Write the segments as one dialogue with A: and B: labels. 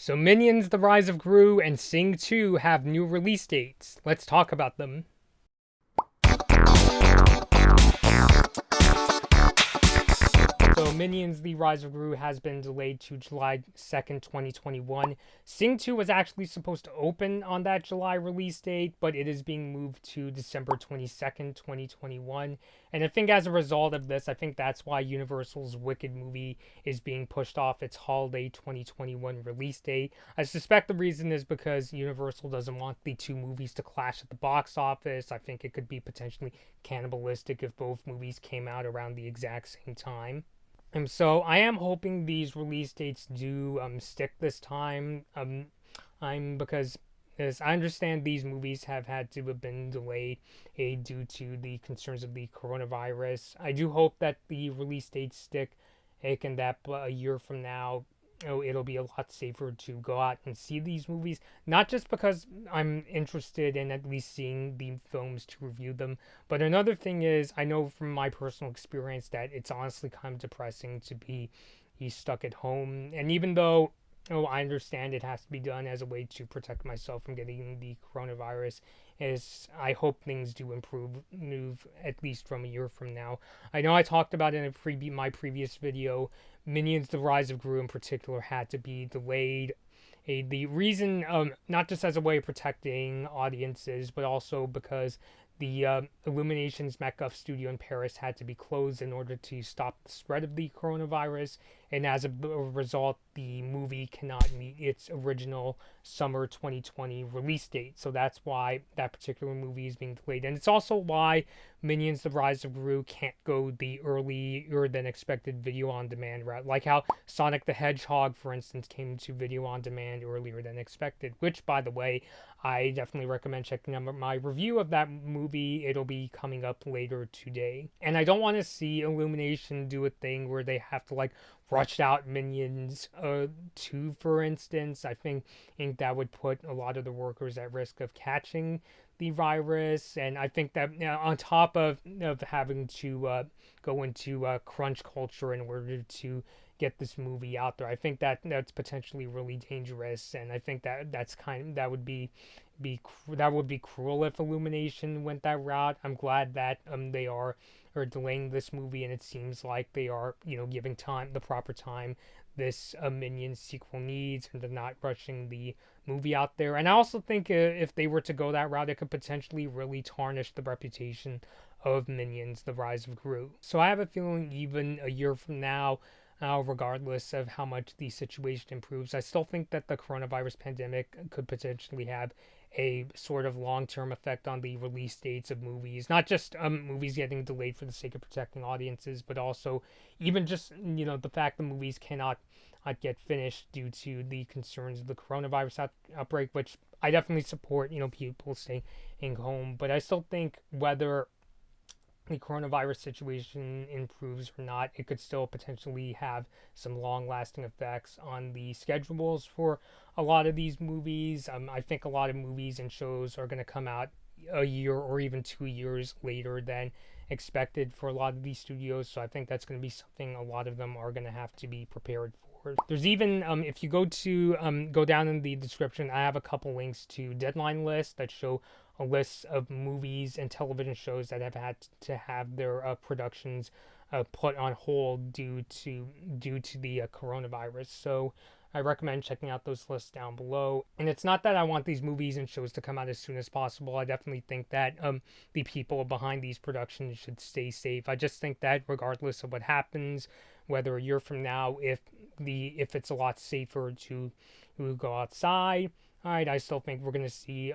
A: So Minions: The Rise of Gru and Sing 2 have new release dates. Let's talk about them. So Minions: The Rise of Gru has been delayed to July 2nd, 2021. Sing 2 was actually supposed to open on that July release date, but it is being moved to December 22nd, 2021. And I think as a result of this, I think that's why Universal's Wicked movie is being pushed off its holiday 2021 release date. I suspect the reason is because Universal doesn't want the two movies to clash at the box office. I think it could be potentially cannibalistic if both movies came out around the exact same time. So I am hoping these release dates do stick this time. I'm because as I understand these movies have had to have been delayed due to the concerns of the coronavirus. I do hope that the release dates stick, and that a year from now, it'll be a lot safer to go out and see these movies. Not just because I'm interested in at least seeing the films to review them, but another thing is I know from my personal experience that it's honestly kind of depressing to be stuck at home. And even though I understand it has to be done as a way to protect myself from getting the coronavirus, is I hope things do move at least from a year from now. I know I talked about in my previous video, Minions: The Rise of Gru in particular had to be delayed. The reason, not just as a way of protecting audiences, but also because the Illumination's MacGuff studio in Paris had to be closed in order to stop the spread of the coronavirus, and as a result, the movie cannot meet its original summer 2020 release date. So that's why that particular movie is being delayed, and it's also why Minions: The Rise of Gru can't go the earlier than expected video on demand route, like how Sonic the Hedgehog, for instance, came to video on demand earlier than expected, which, by the way, I definitely recommend checking out my review of that movie. It'll be coming up later today. And I don't want to see Illumination do a thing where they have to rush out Minions 2, for instance. I think that would put a lot of the workers at risk of catching the virus. And I think that on top of having to go into crunch culture in order to get this movie out there, I think that's potentially really dangerous, and I think that would be cruel if Illumination went that route. I'm glad that they are delaying this movie, and it seems like they are giving the proper time this Minions sequel needs, and they're not rushing the movie out there. And I also think if they were to go that route, it could potentially really tarnish the reputation of Minions: The Rise of Gru. So I have a feeling even a year from now, regardless of how much the situation improves, I still think that the coronavirus pandemic could potentially have a sort of long-term effect on the release dates of movies. Not just movies getting delayed for the sake of protecting audiences, but also even just the fact the movies cannot get finished due to the concerns of the coronavirus outbreak, which I definitely support. People staying home, but I still think whether the coronavirus situation improves or not, it could still potentially have some long lasting effects on the schedules for a lot of these movies. I think a lot of movies and shows are going to come out a year or even 2 years later than expected for a lot of these studios. So I think that's going to be something a lot of them are going to have to be prepared for. There's even if you go down in the description, I have a couple links to deadline lists that show a list of movies and television shows that have had to have their productions put on hold due to the coronavirus. So I recommend checking out those lists down below. And it's not that I want these movies and shows to come out as soon as possible. I definitely think that the people behind these productions should stay safe. I just think that regardless of what happens, whether a year from now, if it's a lot safer to go outside, all right, I still think we're gonna see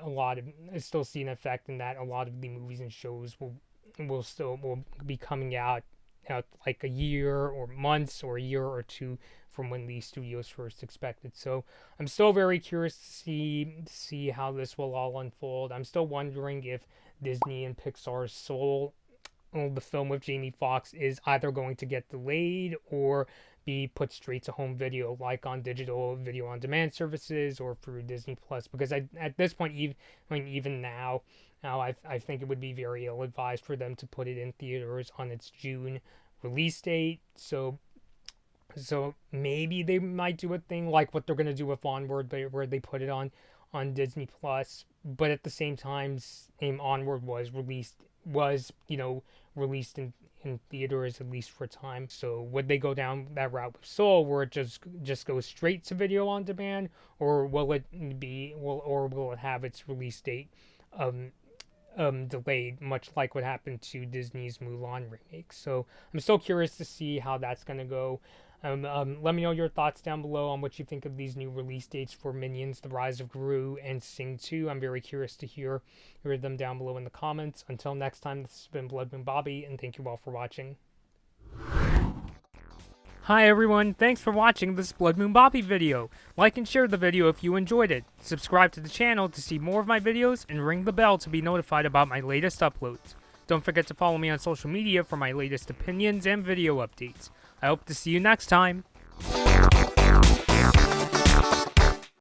A: still see an effect in that a lot of the movies and shows will be coming out like a year or months or a year or two from when the studios first expected. So I'm still very curious to see how this will all unfold. I'm still wondering if Disney and Pixar's Soul, the film with Jamie Foxx, is either going to get delayed or be put straight to home video, like on digital video on demand services or through Disney Plus. Because at this point, even now, I think it would be very ill advised for them to put it in theaters on its June release date. So So maybe they might do a thing like what they're gonna do with Onward, but where they put it on Disney Plus. But at the same time, Onward was released in theaters at least for a time. So would they go down that route with Soul, where it just goes straight to video on demand, or will it have its release date delayed, much like what happened to Disney's Mulan remake? So I'm still curious to see how that's gonna go. Let me know your thoughts down below on what you think of these new release dates for Minions: The Rise of Gru and Sing 2. I'm very curious to hear them down below in the comments. Until next time, this has been Blood Moon Bobby, and thank you all for watching. Hi everyone, thanks for watching this Blood Moon Bobby video. Like and share the video if you enjoyed it. Subscribe to the channel to see more of my videos, and ring the bell to be notified about my latest uploads. Don't forget to follow me on social media for my latest opinions and video updates. I hope to see you next time.